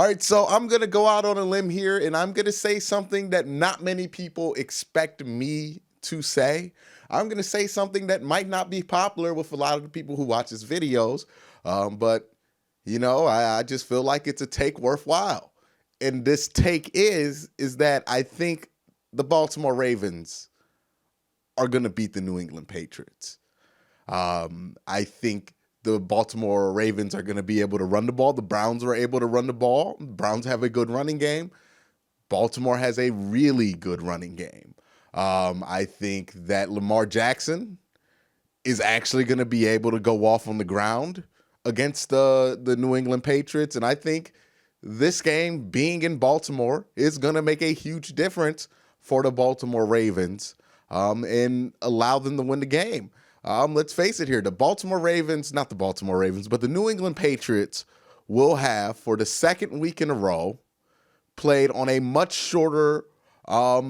All right, so I'm going to go out on a limb here and I'm going to say something that not many people expect me to say. I'm going to say something that might not be popular with a lot of the people who watch his videos, but I just feel like it's a take worthwhile. And this take is that I think the Baltimore Ravens are going to beat the New England Patriots. I think the Baltimore Ravens are going to be able to run the ball. The Browns were able to run the ball. The Browns have a good running game. Baltimore has a really good running game. I think that Lamar Jackson is actually going to be able to go off on the ground against the New England Patriots. And I think this game being in Baltimore is going to make a huge difference for the Baltimore Ravens and allow them to win the game. Let's face it here, the New England Patriots will have, for the second week in a row, played on a much shorter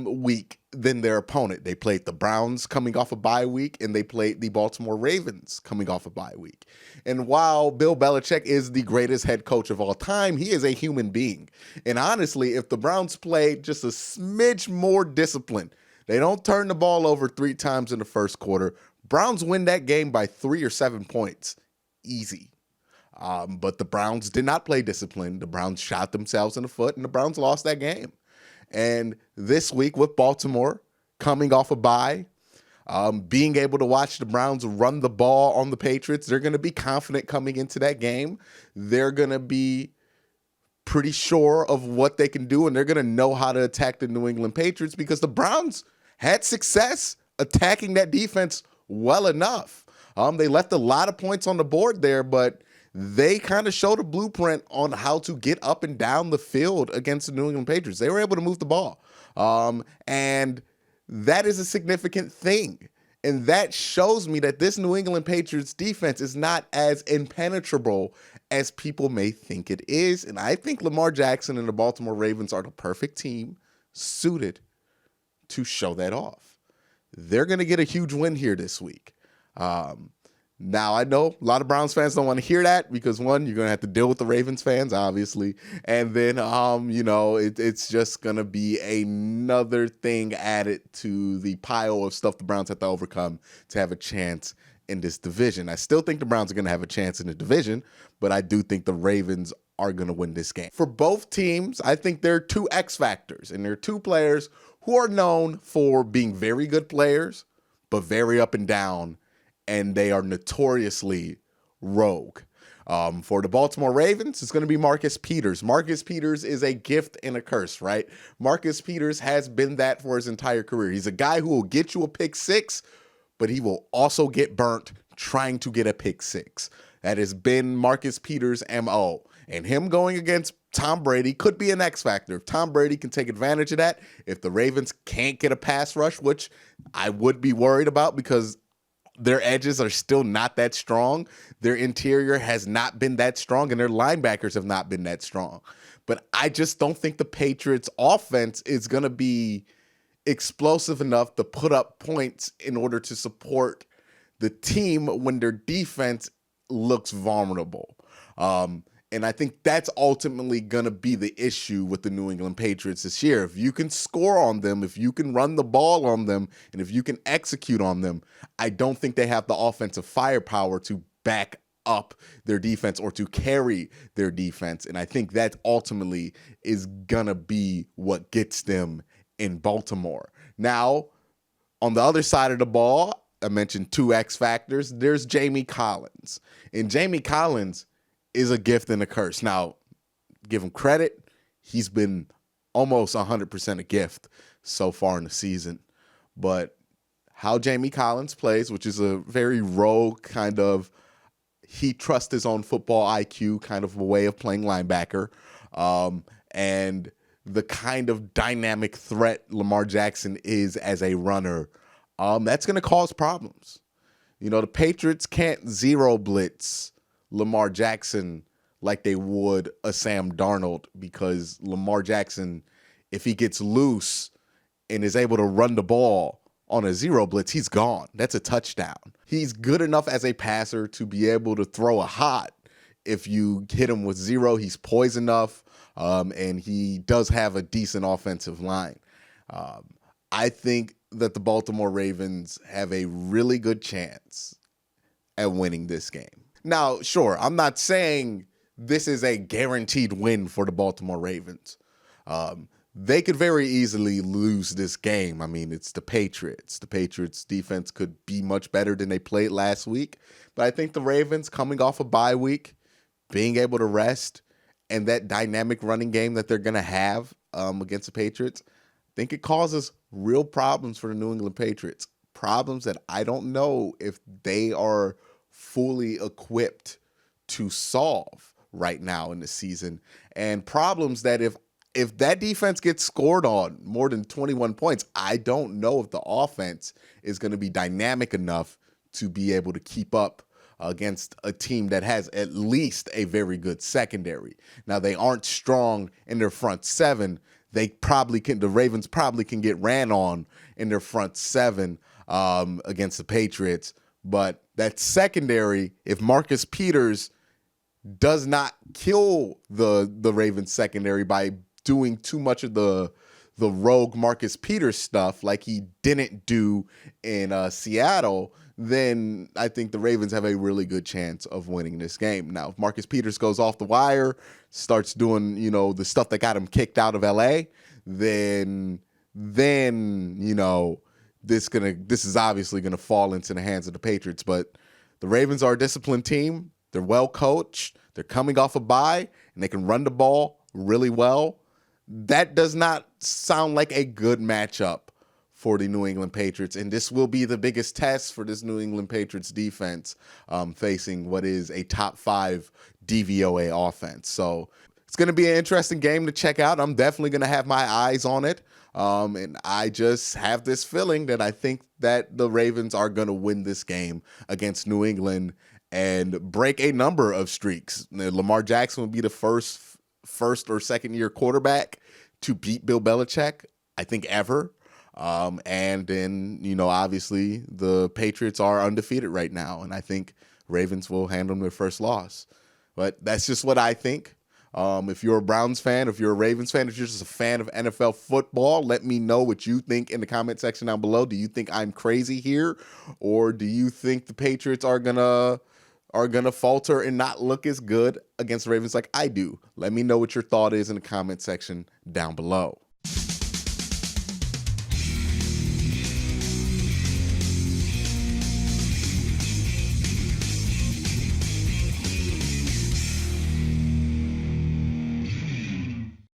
week than their opponent. They played the Browns coming off a bye week, and they played the Baltimore Ravens coming off a bye week. And while Bill Belichick is the greatest head coach of all time, he is a human being. And honestly, if the Browns played just a smidge more disciplined, they don't turn the ball over 3 times in the first quarter, Browns win that game by 3 or 7 points. Easy. But the Browns did not play disciplined. The Browns shot themselves in the foot, and the Browns lost that game. And this week with Baltimore coming off a bye, being able to watch the Browns run the ball on the Patriots, they're going to be confident coming into that game. They're going to be pretty sure of what they can do, and they're going to know how to attack the New England Patriots because the Browns had success attacking that defense well enough. They left a lot of points on the board there, but they kind of showed a blueprint on how to get up and down the field against the New England Patriots. They were able to move the ball. And that is a significant thing. And that shows me that this New England Patriots defense is not as impenetrable as people may think it is. And I think Lamar Jackson and the Baltimore Ravens are the perfect team suited to show that off. They're going to get a huge win here this week. Now, I know a lot of Browns fans don't want to hear that because, one, you're going to have to deal with the Ravens fans, obviously. And then, it's just going to be another thing added to the pile of stuff the Browns have to overcome to have a chance in this division. I still think the Browns are going to have a chance in the division, but I do think the Ravens are going to win this game. For both teams, I think there are 2 X factors, and there are 2 players who are known for being very good players, but very up and down, and they are notoriously rogue. For the Baltimore Ravens, it's going to be Marcus Peters. Marcus Peters is a gift and a curse, right? Marcus Peters has been that for his entire career. He's a guy who will get you a pick 6, but he will also get burnt trying to get a pick 6. That has been Marcus Peters' MO. And him going against Tom Brady could be an X factor. If Tom Brady can take advantage of that, if the Ravens can't get a pass rush, which I would be worried about because their edges are still not that strong. Their interior has not been that strong, and their linebackers have not been that strong. But I just don't think the Patriots' offense is going to be explosive enough to put up points in order to support the team when their defense looks vulnerable. And I think that's ultimately going to be the issue with the New England Patriots this year. If you can score on them, if you can run the ball on them, and if you can execute on them, I don't think they have the offensive firepower to back up their defense or to carry their defense. And I think that ultimately is going to be what gets them in Baltimore. Now, on the other side of the ball, I mentioned 2 X factors. There's Jamie Collins. And Jamie Collins is a gift and a curse. Now, give him credit. He's been almost 100% a gift so far in the season. But how Jamie Collins plays, which is a very rogue kind of, he trusts his own football IQ kind of a way of playing linebacker, and the kind of dynamic threat Lamar Jackson is as a runner, that's going to cause problems. The Patriots can't zero blitz Lamar Jackson like they would a Sam Darnold because Lamar Jackson, if he gets loose and is able to run the ball on a zero blitz, he's gone. That's a touchdown. He's good enough as a passer to be able to throw a hot. If you hit him with zero, he's poised enough. and he does have a decent offensive line. I think that the Baltimore Ravens have a really good chance at winning this game. Now, sure, I'm not saying this is a guaranteed win for the Baltimore Ravens. They could very easily lose this game. I mean, it's the Patriots. The Patriots defense could be much better than they played last week. But I think the Ravens, coming off a bye week, being able to rest, and that dynamic running game that they're going to have against the Patriots, I think it causes real problems for the New England Patriots. Problems that I don't know if they are fully equipped to solve right now in the season. And problems that if that defense gets scored on more than 21 points, I don't know if the offense is going to be dynamic enough to be able to keep up against a team that has at least a very good secondary. Now, they aren't strong in their front seven. The Ravens probably can get ran on in their front seven against the Patriots. But that secondary, if Marcus Peters does not kill the Ravens secondary by doing too much of the rogue Marcus Peters stuff like he didn't do in Seattle, then I think the Ravens have a really good chance of winning this game. Now, if Marcus Peters goes off the wire, starts doing, the stuff that got him kicked out of LA, then this is obviously gonna fall into the hands of the Patriots. But the Ravens are a disciplined team. They're well coached. They're coming off a bye, and they can run the ball really well. That does not sound like a good matchup for the New England Patriots, and this will be the biggest test for this New England Patriots defense facing what is a top 5 DVOA offense. So it's going to be an interesting game to check out. I'm definitely going to have my eyes on it, and I just have this feeling that I think that the Ravens are going to win this game against New England and break a number of streaks. Lamar Jackson will be the first or second year quarterback to beat Bill Belichick, I think, ever. And then, obviously the Patriots are undefeated right now, and I think Ravens will hand them their first loss. But that's just what I think. If you're a Browns fan, if you're a Ravens fan, if you're just a fan of NFL football, let me know what you think in the comment section down below. Do you think I'm crazy here, or do you think the Patriots are gonna falter and not look as good against the Ravens like I do? Let me know what your thought is in the comment section down below.